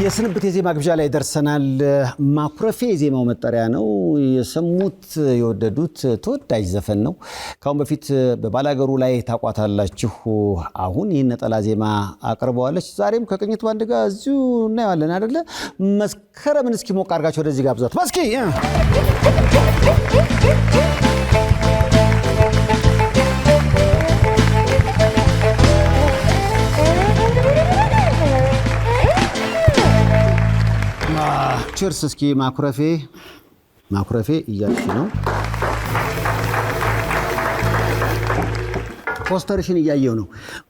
የስንብት የዜማ ግብዣ ላይ ደርሰናል። ማኩረፌ የዜማው መጠሪያ ነው። የሰሙት የወደዱት ተወዳጅ ዘፈን ነው። ካሁን በፊት በባላገሩ ላይ ታቋታላችሁ። አሁን ይህን ነጠላ ዜማ አቅርበዋለች። ዛሬም ከቅኝት ባንድ ጋር እዚሁ እናየዋለን አይደለ? መስከረምን እስኪ ሞቅ አድርጋችሁ ወደዚህ ጋብዟት መስኪ። ቺርስ እስኪ ማኩረፌ እያልሽ ነው። ፖስተርሽን እያየው ነው።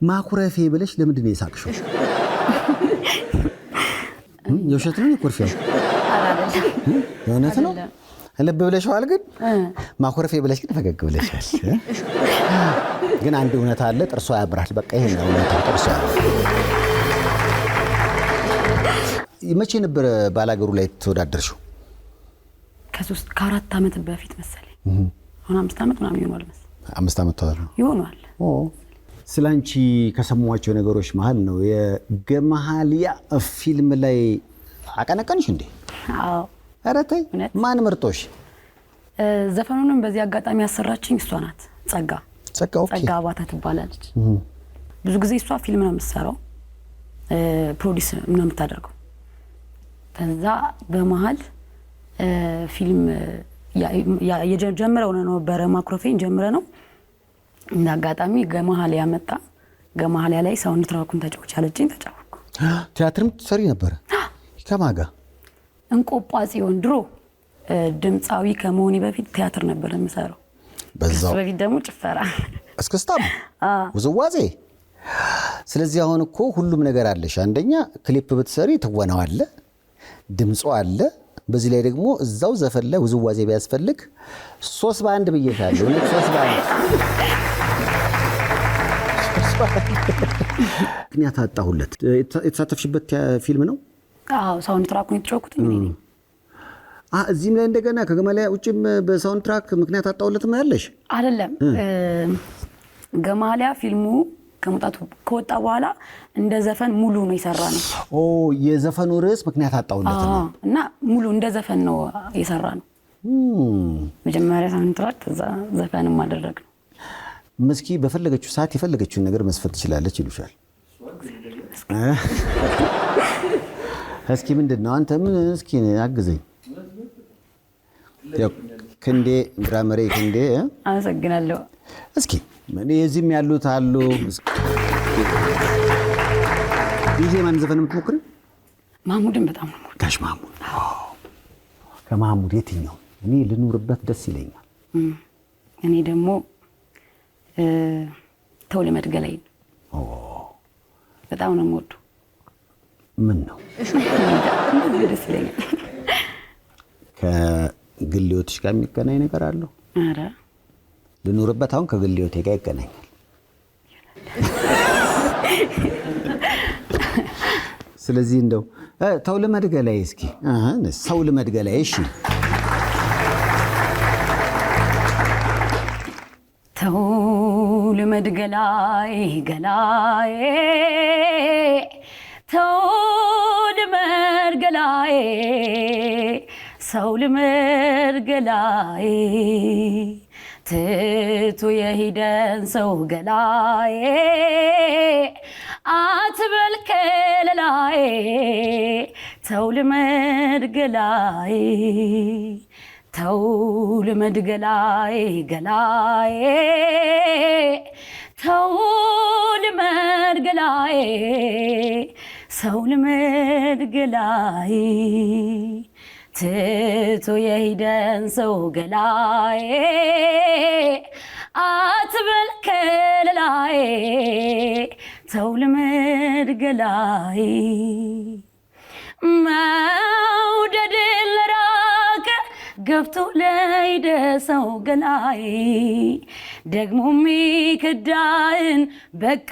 ማኩረፌ ብለሽ ለምንድን ነው የሳቅሽው? የውሸት ነው የኩርፊያው? የእውነት ነው? ልብ ብለሽዋል። ግን ማኩረፌ ብለሽ ግን ፈገግ ብለሻል። ግን አንድ እውነት አለ፣ ጥርሷ ያብራል። በቃ ይሄ ነው እውነት፣ ጥርሷ ያብራል። መቼ ነበር ባላገሩ ላይ ተወዳደርሽው? ከ4 ዓመት በፊት መሰለኝ። አሁን 5 ዓመት ምናምን ይሆናል መሰለኝ። 5 ዓመት ተወዳደሩ ይሆናል። ስላንቺ ከሰማኋቸው ነገሮች መሃል ነው የገማሃሊያ ፊልም ላይ አቀነቀንሽ እንዴ? አዎ። ኧረ ተይ፣ ማን መርጦሽ? ዘፈኑንም በዚህ አጋጣሚ ያሰራችኝ እሷ ናት። ጸጋ አባታ ትባላለች። ብዙ ጊዜ እሷ ፊልም ነው የምትሰራው፣ ፕሮዲስ ነው የምታደርገው። ከዛ በመሃል ፊልም የጀመረው ነው በማኩረፌን ጀምረ ነው እና አጋጣሚ ገማሃሊያ መጣ። ገማሃሊያ ላይ ሳውንድ ትራኩን ተጫውቻ አለችኝ። ተጫወኩ። ቲያትርም ትሰሪ ነበር? ከማን ጋር? እንቆጳ ጽዮን። ድሮ ድምፃዊ ከመሆኔ በፊት ቲያትር ነበር የምሰራው። በዛው በፊት ደግሞ ጭፈራ፣ እስክስታም፣ ውዝዋዜ። ስለዚህ አሁን እኮ ሁሉም ነገር አለሽ። አንደኛ ክሊፕ ብትሰሪ ትወናው አለ፣ ድምጾ አለ። በዚህ ላይ ደግሞ እዛው ዘፈን ላይ ውዝዋዜ ቢያስፈልግ 3 በ1 ብዬሻለሁ። 3 በ1 ምክንያት አጣሁለት። የተሳተፍሽበት ፊልም ነው? አዎ፣ ሳውንድ ትራኩን የተጫወኩት እኔ ነኝ። እዚህም ላይ እንደገና ከገማሊያ ውጭም በሳውንድ ትራክ ምክንያት አጣሁለትም ያለሽ አይደለም። ገማሊያ ፊልሙ ከመጣቱ ከወጣ በኋላ እንደ ዘፈን ሙሉ ነው የሰራ ነው። የዘፈኑ ርዕስ ምክንያት አጣሁለት ነው እና ሙሉ እንደ ዘፈን ነው የሰራ ነው። መጀመሪያ ሳውንድ ትራክ ከዛ ዘፈንም ማድረግ ነው። መስኪ በፈለገችው ሰዓት የፈለገችውን ነገር መስፈት ትችላለች ይሉሻል። እስኪ ምንድነው አንተ ምን እስኪ አግዘኝ። ክንዴ ድራመሬ ክንዴ አመሰግናለሁ። እስኪ ምን የዚህም ያሉት አሉ። ዲጄ ማን ዘፈን የምትሞክሪ? ማሙድን በጣም ነው የምወደው። ጋሽ ማሙድ። ከማሙድ የትኛው እኔ ልኑርበት ደስ ይለኛል። እኔ ደግሞ ተው ልመድገላይ በጣም ነው የምወደው። ምን ነው ደስ ይለኛል። ከግል ህይወትሽ ጋር የሚገናኝ ነገር አለው? ኧረ ልኑርበት አሁን ከግል ህይወቴ ጋር ይገናኛል። ስለዚህ እንደው ተው ልመድገላይ እስኪ ሰው ልመድገላይ። እሺ ተው ልመድገላይ ገላይ ተው ልመድገላይ ሰው ልመድገላይ ትቶ የሂደን ሰው ገላይ አትበል ከለላይ ተው ልመድገላይ ተው ልመድገላይ ገላይ ተው ልመድገላይ ሰው ልመድገላይ ትቶ የሂደን ሰው ገላይ አትበል ከለላይ ተው ልመድገላይ መውደድ ለራቀ ገብቶ ለይደሰው ገላይ ደግሞ ሚክዳን በቃ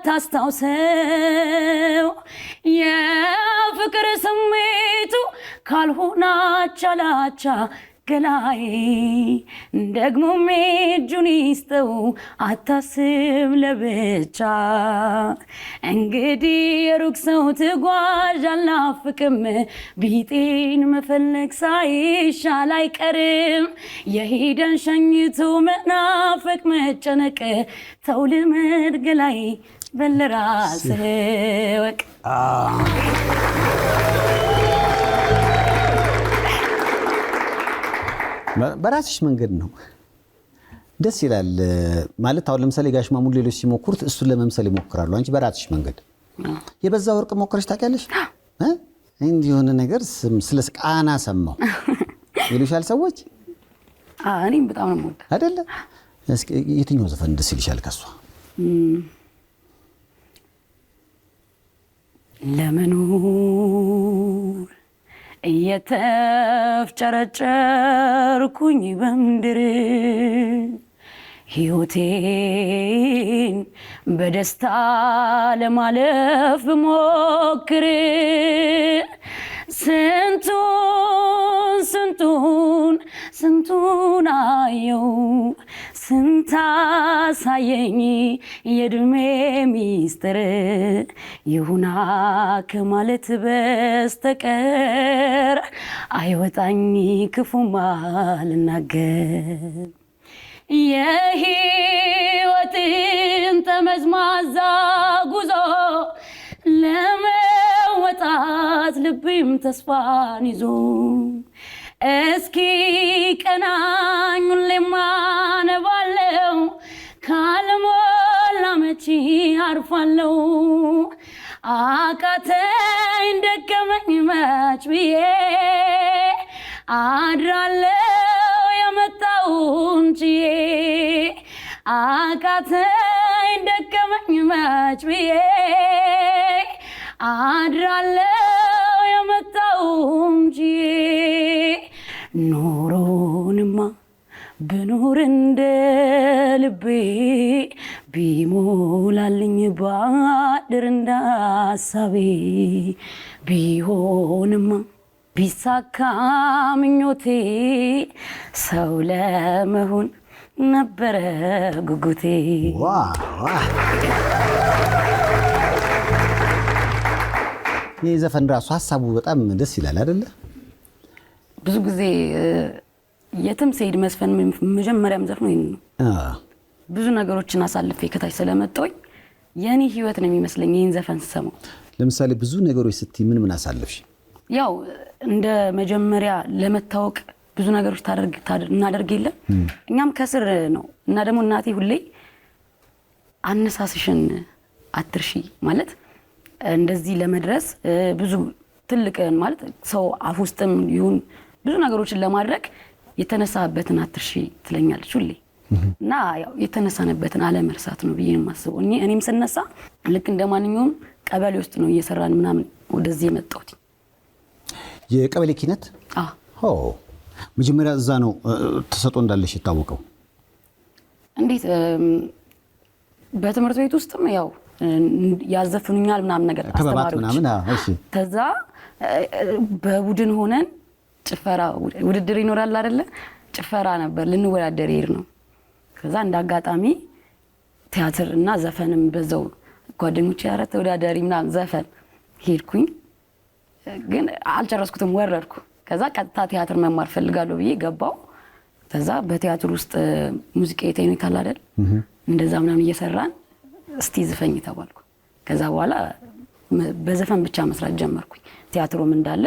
ታስታውሰው የፍቅር ስሜቱ ካልሆነ ቻላቻ ገላይ ደግሞ እጁን ይስጠው አታስብ ለብቻ እንግዲህ የሩቅ ሰው ትጓዥ አልናፍቅም ቢጤን መፈለግ ሳይሻል አይቀርም የሄደን ሸኝቶ መናፈቅ መጨነቅ ተው ልመድ ገላይ በለራስህ ወቅ በራስሽ መንገድ ነው ደስ ይላል ማለት አሁን ለምሳሌ ጋሽ ማሙድ ሌሎች ሲሞክሩት እሱን ለመምሰል ይሞክራሉ አንቺ በራስሽ መንገድ የበዛ ወርቅ ሞክረሽ ታውቂያለሽ እንዲህ የሆነ ነገር ስለ ቃና ሰማው ይሉሻል ሰዎች እኔም በጣም ነው የምወደው አይደለ እስኪ የትኛው ዘፈን ደስ ይልሻል ከሷ ለመኖር እየተፍጨረጨርኩኝ በምድር ሕይወቴን በደስታ ለማለፍ ብሞክር ስንቱን አየው ስንታሳየኝ የድሜ ሚስጥር ይሁና ከማለት በስተቀር አይወጣኝ ክፉማ ልናገር የሕይወትን ጠመዝማዛ ጉዞ ለመወጣት ልቤም ተስፋን ይዞ እስኪ ቀናኝ ሁሌም አነባለው ካልሞላ መቼ አርፋለው አቃተኝ ደከመኝ መች ብዬ አድራለው የመጣውን ችዬ አቃተኝ ደከመኝ መች ብዬ አድራለው የመጣውን ችዬ ኖሮንማ ብኖር እንደ ልቤ ቢሞላልኝ ባድር እንደ ሐሳቤ ቢሆንማ ቢሳካ ምኞቴ ሰው ለመሆን ነበረ ጉጉቴ ይህ ዘፈን ራሱ ሀሳቡ በጣም ደስ ይላል አይደለ ብዙ ጊዜ የትም ስሄድ መስፈን መጀመሪያም ዘፍነው ይሄን ነው ብዙ ነገሮችን አሳልፌ ከታች ስለመጣሁኝ የኔ ህይወት ነው የሚመስለኝ ይሄን ዘፈን ስሰማው ለምሳሌ ብዙ ነገሮች ስትይ ምን አሳልፍሽ ያው እንደ መጀመሪያ ለመታወቅ ብዙ ነገሮች እናደርግ የለም እኛም ከስር ነው እና ደግሞ እናቴ ሁሌ አነሳስሽን አትርሺ ማለት እንደዚህ ለመድረስ ብዙ ትልቅ ማለት ሰው አፍ ውስጥም ይሁን ብዙ ነገሮችን ለማድረግ የተነሳበትን አትርሺ ትለኛለች ሁሌ እና ያው የተነሳነበትን አለመርሳት ነው ብዬ የማስበው እኔም ስነሳ ልክ እንደማንኛውም ቀበሌ ውስጥ ነው እየሰራን ምናምን ወደዚህ የመጣሁት የቀበሌ ኪነት መጀመሪያ እዛ ነው ተሰጦ እንዳለሽ የታወቀው እንዴት በትምህርት ቤት ውስጥም ያው ያዘፍኑኛል ምናምን ነገር አስተማሪዎች ከዛ በቡድን ሆነን ጭፈራ ውድድር ይኖራል አይደለ ጭፈራ ነበር ልንወዳደር ይር ነው ከዛ እንዳጋጣሚ ቲያትር እና ዘፈንም በዛው ጓደኞቼ ያረተ ተወዳዳሪ ምናምን ዘፈን ሄድኩኝ ግን አልጨረስኩትም ወረድኩ ከዛ ቀጥታ ቲያትር መማር ፈልጋለሁ ብዬ ገባው ከዛ በቲያትር ውስጥ ሙዚቃ ይታያል አይደል እንደዛ ምናምን እየሰራን እስቲ ዝፈኝ ተባልኩ ከዛ በኋላ በዘፈን ብቻ መስራት ጀመርኩኝ ቲያትሩም እንዳለ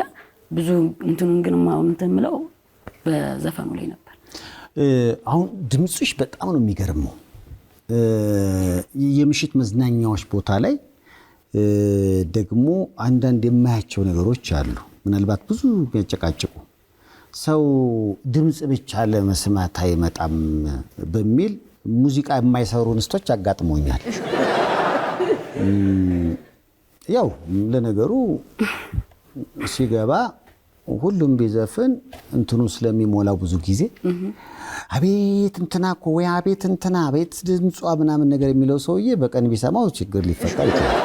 ብዙ እንትኑን ግን ማምተምለው በዘፈኑ ላይ ነበር አሁን ድምጽሽ በጣም ነው የሚገርመው የምሽት መዝናኛዎች ቦታ ላይ ደግሞ አንዳንድ የማያቸው ነገሮች አሉ ምናልባት ብዙ የሚያጨቃጭቁ ሰው ድምጽ ብቻ ለመስማት አይመጣም በሚል ሙዚቃ የማይሰሩ እንስቶች አጋጥሞኛል ያው ለነገሩ ሲገባ ሁሉም ቢዘፍን እንትኑ ስለሚሞላው ብዙ ጊዜ አቤት እንትና እኮ ወይ አቤት እንትና አቤት ድምጿ ምናምን ነገር የሚለው ሰውዬ በቀን ቢሰማው ችግር ሊፈጠር ይችላል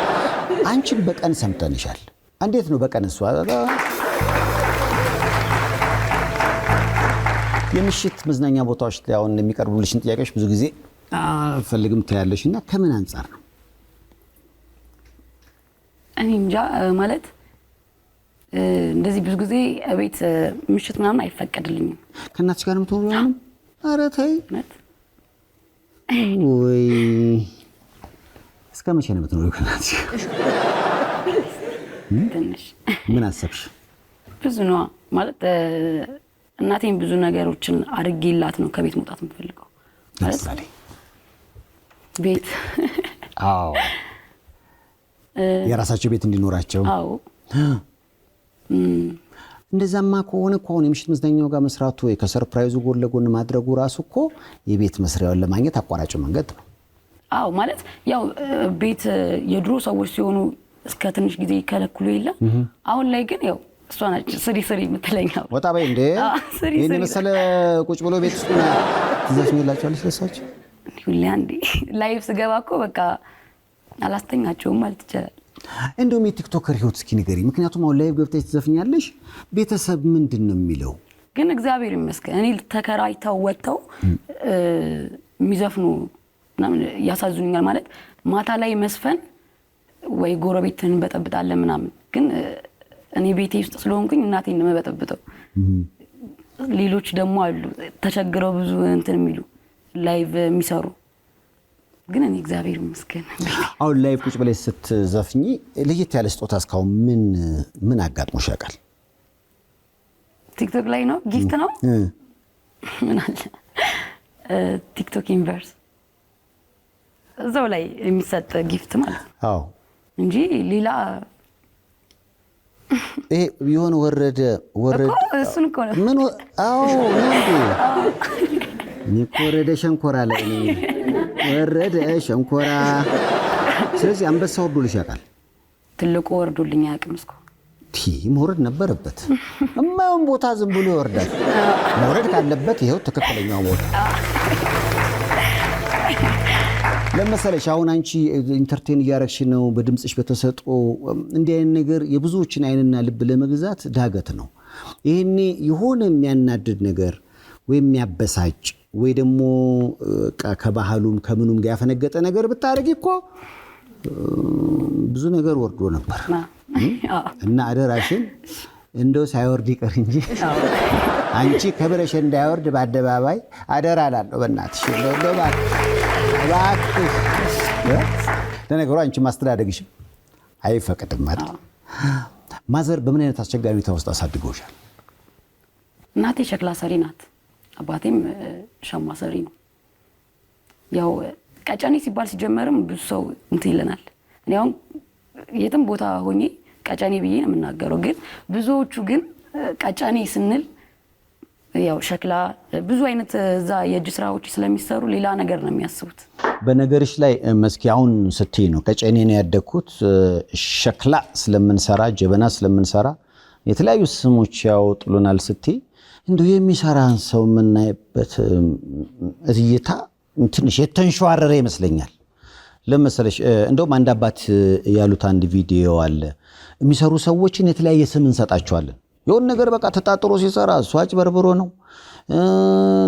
አንቺም በቀን ሰምተንሻል እንዴት ነው በቀን እሷ የምሽት መዝናኛ ቦታዎች ላይ አሁን የሚቀርቡልሽን ጥያቄዎች ብዙ ጊዜ ፈልግም ታያለሽና ከምን አንፃር ነው? እኔ እንጃ ማለት እንደዚህ ብዙ ጊዜ ቤት ምሽት ምናምን አይፈቀድልኝም። ከእናትሽ ጋር የምትኖሪው ነው? ኧረ ተይ ወይ እስከ መቼ ነው የምትኖሪው ከእናትሽ? ትንሽ ምን አሰብሽ? ብዙ ነው ማለት እናቴን ብዙ ነገሮችን አድርጌላት ነው ከቤት መውጣት የምፈልገው ለምሳሌ ቤት አዎ የራሳቸው ቤት እንዲኖራቸው አዎ እንደዛማ ከሆነ እኮ አሁን የምሽት መዝናኛው ጋር መስራቱ ወይ ከሰርፕራይዙ ጎን ለጎን ማድረጉ ራሱ እኮ የቤት መስሪያውን ለማግኘት አቋራጭ መንገድ ነው። አዎ ማለት ያው ቤት የድሮ ሰዎች ሲሆኑ እስከ ትንሽ ጊዜ ይከለክሉ የለ አሁን ላይ ግን ያው እሷ ነች ስሪ የምትለኛው። ወጣ በይ እንዴ ይሄን መሰለ ቁጭ ብሎ ቤት ውስጥ ትዘፍኝላቸዋለሽ ለሳቸው? ሁሌ አንዴ ላይቭ ስገባ እኮ በቃ አላስተኛቸውም ማለት ይቻላል። እንደውም የቲክቶከር ህይወት እስኪ ንገሪ። ምክንያቱም አሁን ላይቭ ገብተሽ ትዘፍኛለሽ፣ ቤተሰብ ምንድን ነው የሚለው? ግን እግዚአብሔር ይመስገን እኔ ተከራይተው ወጥተው የሚዘፍኑ ምናምን ያሳዝኑኛል። ማለት ማታ ላይ መስፈን ወይ ጎረቤትን በጠብጣለን ምናምን፣ ግን እኔ ቤቴ ውስጥ ስለሆንኩኝ እናቴን ነው መበጠብጠው። ሌሎች ደግሞ አሉ ተቸግረው ብዙ እንትን የሚሉ ላይቭ የሚሰሩ፣ ግን እኔ እግዚአብሔር ይመስገን። አሁን ላይቭ ቁጭ ብለሽ ስትዘፍኚ ለየት ያለ ስጦታ እስካሁን ምን አጋጥሞሽ ያውቃል? ቲክቶክ ላይ ነው ጊፍት ነው ምን አለ ቲክቶክ ዩኒቨርስ እዛው ላይ የሚሰጥ ጊፍት ማለት ነው። አዎ እንጂ ሌላ ይሄ የሆነ ወረደ እሱን እኮ ነው ምን አዎ እኔ እኮ ወረደ ሸንኮራ ላይ ነኝ ወረደ ሸንኮራ። ስለዚህ አንበሳ ወርዶልሽ ያውቃል? ትልቁ ወርዶልኝ አያውቅም። እስኮ መውረድ ነበረበት። እማየውን ቦታ ዝም ብሎ ይወርዳል። መውረድ ካለበት ይሄው ትክክለኛው ቦታ ለምሳሌ አሁን አንቺ ኢንተርቴን እያረግሽ ነው በድምጽሽ በተሰጥኦ እንዲህ አይነት ነገር የብዙዎችን አይንና ልብ ለመግዛት ዳገት ነው። ይሄኔ የሆነ የሚያናድድ ነገር ወይ የሚያበሳጭ ወይ ደግሞ ከባህሉም ከምኑም ጋር ያፈነገጠ ነገር ብታረጊ እኮ ብዙ ነገር ወርዶ ነበር። እና አደራሽን እንደው ሳይወርድ ይቀር እንጂ አንቺ ከብረሽ እንዳይወርድ በአደባባይ አደራ እላለሁ። በእናትሽ እንደው እባክሽ ለነገሩ አንቺ ማስተዳደግሽም አይፈቅድም ማለት ማዘር በምን አይነት አስቸጋሪ ሁኔታ ውስጥ አሳድገውሻል? እናቴ ሸክላ ሰሪ ናት፣ አባቴም ሸማ ሰሪ ነው። ያው ቀጨኔ ሲባል ሲጀመርም ብዙ ሰው እንትን ይለናል። እኔ አሁን የትም ቦታ ሆኜ ቀጨኔ ብዬ ነው የምናገረው፣ ግን ብዙዎቹ ግን ቀጨኔ ስንል ያው ሸክላ ብዙ አይነት እዛ የእጅ ስራዎች ስለሚሰሩ ሌላ ነገር ነው የሚያስቡት። በነገርሽ ላይ መስኪ አሁን ስትይ ነው ቀጨኔ ነው ያደኩት ሸክላ ስለምንሰራ ጀበና ስለምንሰራ የተለያዩ ስሞች ያወጡልናል ስትይ እንደው የሚሰራን ሰው የምናይበት እይታ ትንሽ የተንሸዋረረ ይመስለኛል። ለምሳሌ እንደውም አንድ አባት ያሉት አንድ ቪዲዮ አለ። የሚሰሩ ሰዎችን የተለያየ ስም እንሰጣቸዋለን። የሆነ ነገር በቃ ተጣጥሮ ሲሰራ ሷጭ በርብሮ ነው፣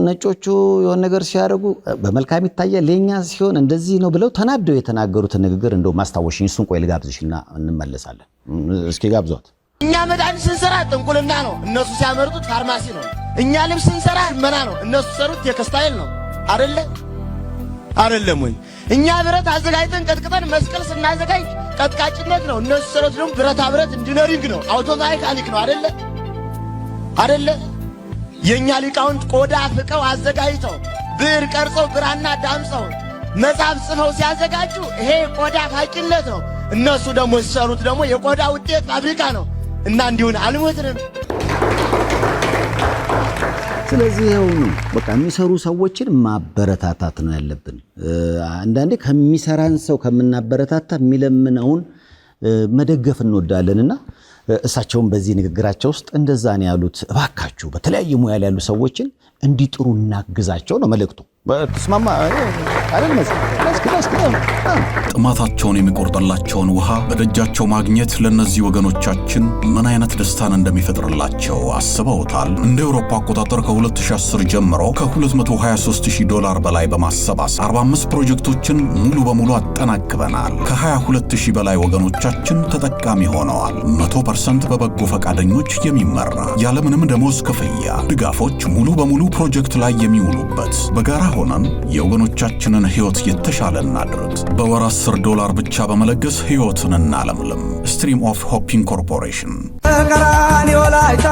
ነጮቹ የሆነ ነገር ሲያደርጉ በመልካም ይታያል፣ ለኛ ሲሆን እንደዚህ ነው ብለው ተናደው የተናገሩት ንግግር እንደው ማስታወሽኝ። እሱን ቆይ ልጋብዝሽና እንመለሳለን። እስኪ ጋብዟት። እኛ መድኃኒት ስንሰራ ጥንቁልና ነው፣ እነሱ ሲያመርጡት ፋርማሲ ነው። እኛ ልብስ ስንሰራ ሽመና ነው፣ እነሱ ሰሩት ቴክስታይል ነው። አይደለም ወይ? እኛ ብረት አዘጋጅተን ቀጥቅጠን መስቀል ስናዘጋጅ ቀጥቃጭነት ነው፣ እነሱ ሰሩት ደግሞ ብረታ ብረት ኢንጂነሪንግ ነው፣ አውቶ ሜካኒክ ነው። አይደለ? የኛ ሊቃውንት ቆዳ ፍቀው አዘጋጅተው ብዕር ቀርጸው ብራና ዳምጸው መጽሐፍ ጽፈው ሲያዘጋጁ ይሄ ቆዳ ፋቂነት ነው። እነሱ ደግሞ ሲሰሩት ደግሞ የቆዳ ውጤት ፋብሪካ ነው። እና እንዲሁን አልሞትንም። ስለዚህ ይሄው ነው በቃ የሚሰሩ ሰዎችን ማበረታታት ነው ያለብን። አንዳንዴ ከሚሰራን ሰው ከምናበረታታ የሚለምነውን መደገፍ እንወዳለንና እሳቸውም በዚህ ንግግራቸው ውስጥ እንደዛ ነው ያሉት። እባካችሁ በተለያየ ሙያ ላይ ያሉ ሰዎችን እንዲጥሩ እናግዛቸው ነው መልእክቱ። በተስማማ አይደል ጥማታቸውን የሚቆርጥላቸውን ውሃ በደጃቸው ማግኘት ለነዚህ ወገኖቻችን ምን አይነት ደስታን እንደሚፈጥርላቸው አስበውታል? እንደ አውሮፓ አቆጣጠር ከ2010 ጀምሮ $223,000 በላይ በማሰባሰብ 45 ፕሮጀክቶችን ሙሉ በሙሉ አጠናቅበናል። ከ22,000 በላይ ወገኖቻችን ተጠቃሚ ሆነዋል። 100% በበጎ ፈቃደኞች የሚመራ ያለምንም ደሞዝ ክፍያ ድጋፎች ሙሉ በሙሉ ፕሮጀክት ላይ የሚውሉበት በጋራ ሆነን የወገኖቻችንን ሕይወት የተሻለ እናድርግ። በወር $10 ብቻ በመለገስ ሕይወትን እናለምልም። ስትሪም ኦፍ ሆፕ ኢንኮርፖሬሽን።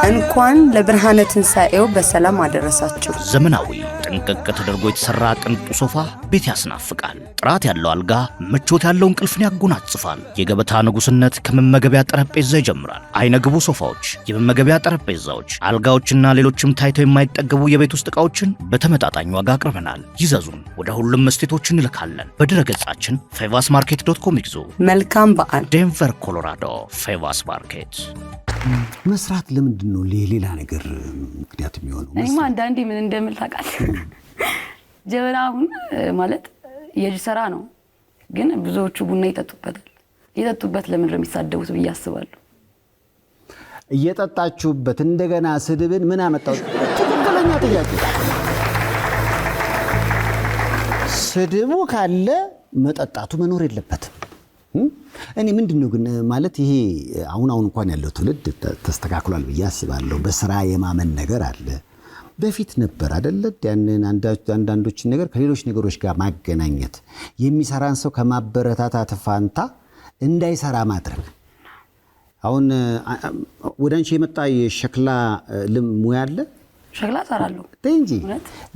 እንኳን ለብርሃነ ትንሣኤው በሰላም አደረሳችሁ። ዘመናዊ ጥንቅቅ ተደርጎ የተሰራ ቅንጡ ሶፋ ቤት ያስናፍቃል። ጥራት ያለው አልጋ ምቾት ያለው እንቅልፍን ያጎናጽፋል። የገበታ ንጉስነት ከመመገቢያ ጠረጴዛ ይጀምራል። አይነግቡ ሶፋዎች፣ የመመገቢያ ጠረጴዛዎች፣ አልጋዎችና ሌሎችም ታይተው የማይጠገቡ የቤት ውስጥ ዕቃዎችን በተመጣጣኝ ዋጋ አቅርበናል። ይዘዙን፣ ወደ ሁሉም ስቴቶች እንልካለን። በድረገጻችን fevasmarket.com ይግዙ። መልካም በዓል። ዴንቨር ኮሎራዶ ፌቫስ ማርኬት። መስራት ለምንድን ነው ሌላ ነገር ምክንያት የሚሆነው? እኔማ አንዳንዴ ምን እንደምል ታውቃለህ? ጀበና አሁን ማለት የእጅ ስራ ነው፣ ግን ብዙዎቹ ቡና ይጠጡበታል። ይጠጡበት ለምን ነው የሚሳደቡት ብዬ አስባለሁ። እየጠጣችሁበት እንደገና ስድብን ምን አመጣው? ትክክለኛ ጥያቄ። ስድቡ ካለ መጠጣቱ መኖር የለበትም። እኔ ምንድነው ግን ማለት ይሄ አሁን እንኳን ያለው ትውልድ ተስተካክሏል ብዬ አስባለሁ። በስራ የማመን ነገር አለ። በፊት ነበር አይደለ? ያንን አንዳንዶችን ነገር ከሌሎች ነገሮች ጋር ማገናኘት፣ የሚሰራን ሰው ከማበረታታት ፋንታ እንዳይሰራ ማድረግ። አሁን ወደ አንቺ የመጣ የሸክላ ሙያ አለ? ሸክላ ሰራለሁ እንጂ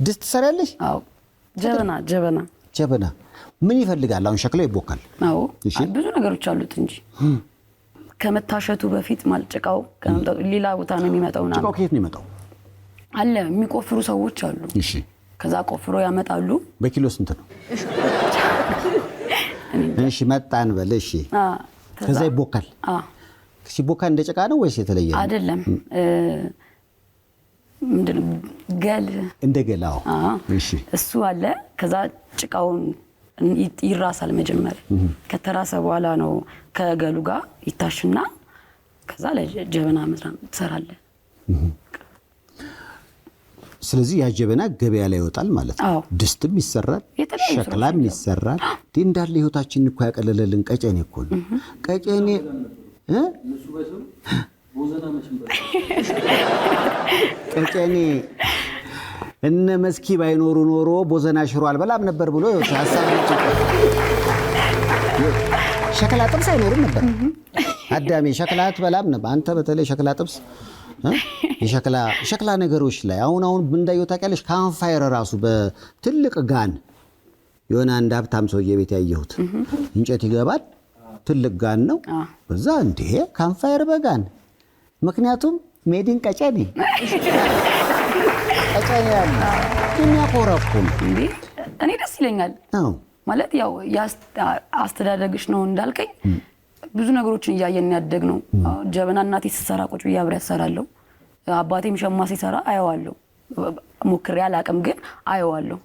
ድስት ሰራለሽ? አዎ። ጀበና ምን ይፈልጋል? አሁን ሸክላ ይቦካል። አዎ፣ ብዙ ነገሮች አሉት እንጂ ከመታሸቱ በፊት ማልጨቃው ከመምጣቱ ሌላ ቦታ ነው የሚመጣው። እና ጨቃው ከየት ነው የሚመጣው? አለ የሚቆፍሩ ሰዎች አሉ። እሺ፣ ከዛ ቆፍሮ ያመጣሉ። በኪሎ ስንት ነው? እሺ፣ መጣን በል። እሺ፣ ከዛ ይቦካል። ሲቦካ እንደ ጨቃ ነው ወይስ የተለየ? አይደለም፣ ምንድነው ገል እንደ ገላው። እሺ፣ እሱ አለ። ከዛ ጭቃውን ይራሳል መጀመሪያ። ከተራሰ በኋላ ነው ከገሉ ጋር ይታሽና ከዛ ለጀበና መስራት ትሰራለህ። ስለዚህ ያ ጀበና ገበያ ላይ ይወጣል ማለት ነው። ድስትም ይሰራል፣ ሸክላም ይሰራል። እንዳለ ህይወታችንን እኮ ያቀለለልን ቀጨኔ እኮ ነው። ቀጨኔ ቀጨኔ እነ መስኪ ባይኖሩ ኖሮ ቦዘና ሽሮ አልበላም ነበር ብሎ ሐሳብ ነው። ሸክላ ጥብስ አይኖርም ነበር። አዳሜ ሸክላ አትበላም ነበር። አንተ በተለይ ሸክላ ጥብስ የሸክላ ነገሮች ላይ አሁን እንዳየው ታውቂያለሽ? ካምፋየር ራሱ በትልቅ ጋን የሆነ አንድ ሀብታም ሰውዬ ቤት ያየሁት እንጨት ይገባል። ትልቅ ጋን ነው። በዛ እንዴ ካምፋየር በጋን ምክንያቱም ሜዲን ቀጨኔ ያለ የሚያኮራኩን እንዴ እኔ ደስ ይለኛል። ማለት ያው አስተዳደግሽ ነው እንዳልከኝ ብዙ ነገሮችን እያየን ያደግ ነው። ጀበና እናቴ ስትሰራ ቁጭ ብዬ አብሬ እሰራለሁ። አባቴም ሸማ ሲሰራ አየዋለሁ። ሞክሬ አላቅም ግን አየዋለሁ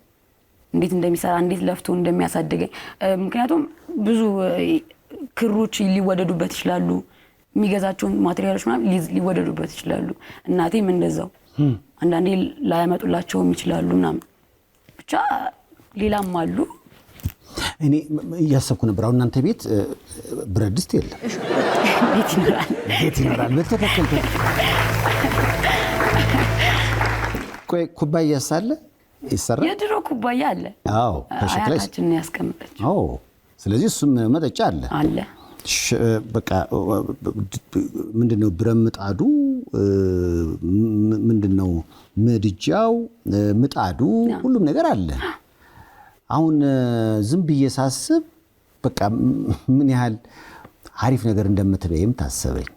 እንዴት እንደሚሰራ እንዴት ለፍቶ እንደሚያሳድገኝ። ምክንያቱም ብዙ ክሮች ሊወደዱበት ይችላሉ። የሚገዛቸው ማቴሪያሎች ምናምን ሊወደዱበት ይችላሉ። እናቴም እንደዛው አንዳንዴ ላያመጡላቸውም ይችላሉ ምናምን። ብቻ ሌላም አሉ። እኔ እያሰብኩ ነበር አሁን እናንተ ቤት ብረት ድስት የለም። ቤት ይኖራል። በተከከለ ቆይ ኩባያ ሳለ ይሰራል። የድሮ ኩባያ አለ። አዎ ከሸክላ አያታችን ያስቀምጠች። አዎ ስለዚህ እሱም መጠጫ አለ። በቃ ምንድነው ብረት ምጣዱ፣ ምንድነው ምድጃው፣ ምጣዱ ሁሉም ነገር አለ። አሁን ዝም ብዬ ሳስብ በቃ ምን ያህል አሪፍ ነገር እንደምትበይም ታሰበኝ።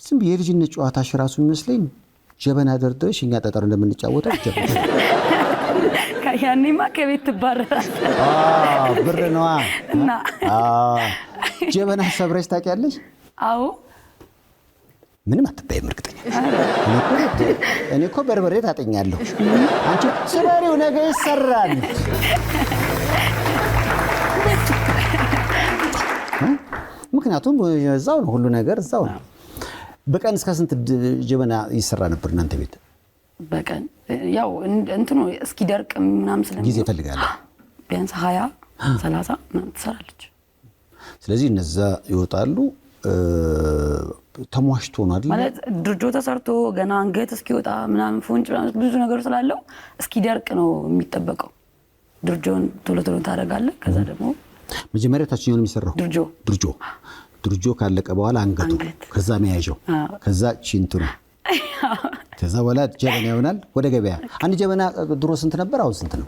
ዝም ብዬ ልጅነት ጨዋታሽ ራሱ ይመስለኝ ጀበና ደርድረሽ እኛ ጠጠር እንደምንጫወተው ጀበና ያኔማ ከቤት ትባረራል። ብር ነዋ። እና ጀበና ሰብረሽ ታውቂያለሽ? አዎ። ምንም አትበይም እርግጠኛ እኔ እኮ በርበሬ ታጠኛለሁ። አንቺ ስበሬው ነገ ይሰራል። ምክንያቱም እዛው ነው ሁሉ ነገር እዛው ነው። በቀን እስከ ስንት ጀበና ይሰራ ነበር እናንተ ቤት? በቀን ያው እንትኑ እስኪደርቅ ምናምን ስለዚህ ጊዜ ይፈልጋል። ቢያንስ 20 30 ምናምን ትሰራለች። ስለዚህ እነዛ ይወጣሉ። ተሟሽቶ ነው አይደል? ማለት ድርጆ ተሰርቶ ገና አንገት እስኪወጣ ምናምን ፉንጭ ብዙ ነገር ስላለው እስኪደርቅ ነው የሚጠበቀው። ድርጆን ቶሎ ቶሎ ታደርጋለህ። ከዛ ደግሞ መጀመሪያ ታችኛው ነው የሚሰራው ድርጆ ካለቀ በኋላ አንገቱ፣ ከዛ መያዣው፣ ከዛ ቺንቱ ነው። ከዛ በኋላ ጀበና ይሆናል። ወደ ገበያ አንድ ጀበና ድሮ ስንት ነበር? አሁን ስንት ነው?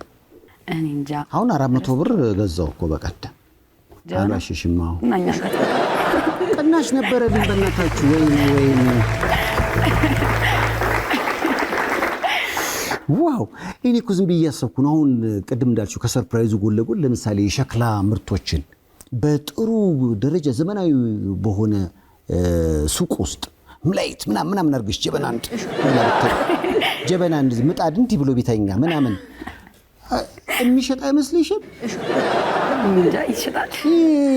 እኔ እንጃ። አሁን 400 ብር ገዛው እኮ በቀደም። አላሽሽማው እናኛ ቅናሽ ነበረ ግን በእናታችሁ ወይ ዋው! እኔ እኮ ዝም ብዬ እያሰብኩ ነው። አሁን ቅድም እንዳልሽው ከሰርፕራይዙ ጎን ለጎን ለምሳሌ የሸክላ ምርቶችን በጥሩ ደረጃ ዘመናዊ በሆነ ሱቅ ውስጥ ምላይት ምናምን አድርገሽ ጀበና እንደዚህ ምጣድ እንዲህ ብሎ ቢተኛ ምናምን የሚሸጥ አይመስልሽም? እንጃ ይችላል።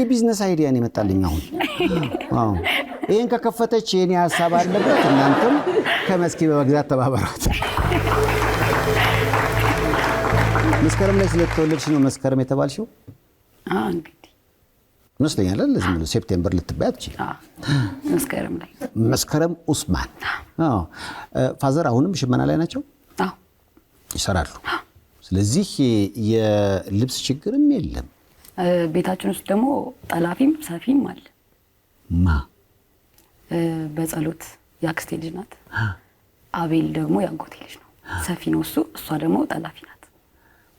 ቢዝነስ አይዲያ ነው የመጣልኝ አሁን። አዎ ይሄን ከከፈተች የኔ ሐሳብ አለበት። እናንተም ከመስኪ በመግዛት ተባበሯት። መስከረም ላይ ስለተወለድሽ ነው መስከረም የተባልሽው? እንግዲህ መስለኛል። ለዚህ ነው ሴፕቴምበር ልትባይ አትችልም። መስከረም ላይ መስከረም ኡስማን። አዎ ፋዘር አሁንም ሽመና ላይ ናቸው? አዎ ይሰራሉ። ስለዚህ የልብስ ችግርም የለም። ቤታችን ውስጥ ደግሞ ጠላፊም ሰፊም አለ። በጸሎት ያክስቴ ልጅ ናት። አቤል ደግሞ ያጎቴ ልጅ ነው። ሰፊ ነው እሷ ደግሞ ጠላፊ ናት።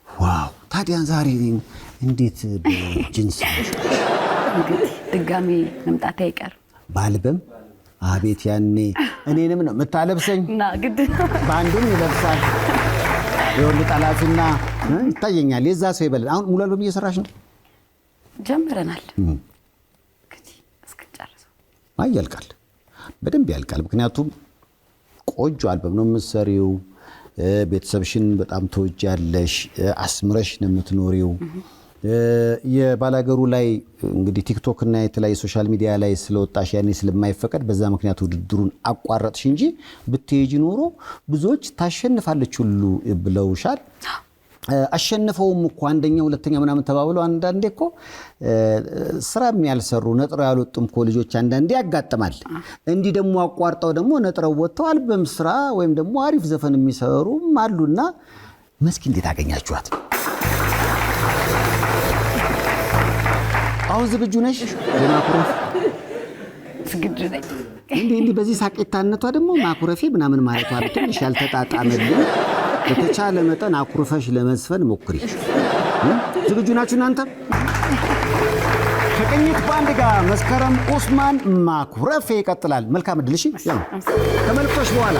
ዋው! ታዲያ ዛሬ እንዴት በጅንስ እንግዲህ ድጋሚ መምጣት አይቀርም። ባልበም አቤት ያኔ እኔንም ነው የምታለብሰኝ እና ግድ ባንዱም ይለብሳል። የወንድ ጠላፊና ይታየኛል። የዛ ሰው ይበላል። አሁን ሙሉ አልበም እየሰራሽ ነው? ጀምረናል። እንግዲህ እስክንጨርሰው ያልቃል፣ በደንብ ያልቃል። ምክንያቱም ቆንጆ አልበም ነው የምትሰሪው። ቤተሰብሽን በጣም ተወጃለሽ፣ አስምረሽ ነው የምትኖሪው። የባላገሩ ላይ እንግዲህ ቲክቶክ እና የተለያዩ ሶሻል ሚዲያ ላይ ስለወጣሽ ያኔ ስለማይፈቀድ በዛ ምክንያት ውድድሩን አቋረጥሽ እንጂ ብትሄጂ ኖሮ ብዙዎች ታሸንፋለች ሁሉ ብለውሻል። አሸንፈውም እኮ አንደኛ ሁለተኛ ምናምን ተባብለው አንዳንዴ እኮ ስራም ያልሰሩ ነጥረው ያልወጡም እኮ ልጆች አንዳንዴ ያጋጥማል። እንዲህ ደግሞ አቋርጠው ደግሞ ነጥረው ወጥተው አልበም ስራ ወይም ደግሞ አሪፍ ዘፈን የሚሰሩም አሉና መስኪ እንዴት አገኛችኋት? አሁን ዝግጁ ነሽ ለማኩረፍ? ዝግጁ ነኝ። እንዴ በዚህ ሳቄታነቷ ደግሞ ማኩረፌ ምናምን ማለቷ ትንሽ ያልተጣጣመልኝ። በተቻለ መጠን አኩርፈሽ ለመዝፈን ሞክሪ። ዝግጁ ናችሁ እናንተ? ከቅኝት ባንድ ጋር መስከረም ኡስማን ማኩረፌ ይቀጥላል። መልካም እድል። እሺ፣ ከመልክቶች በኋላ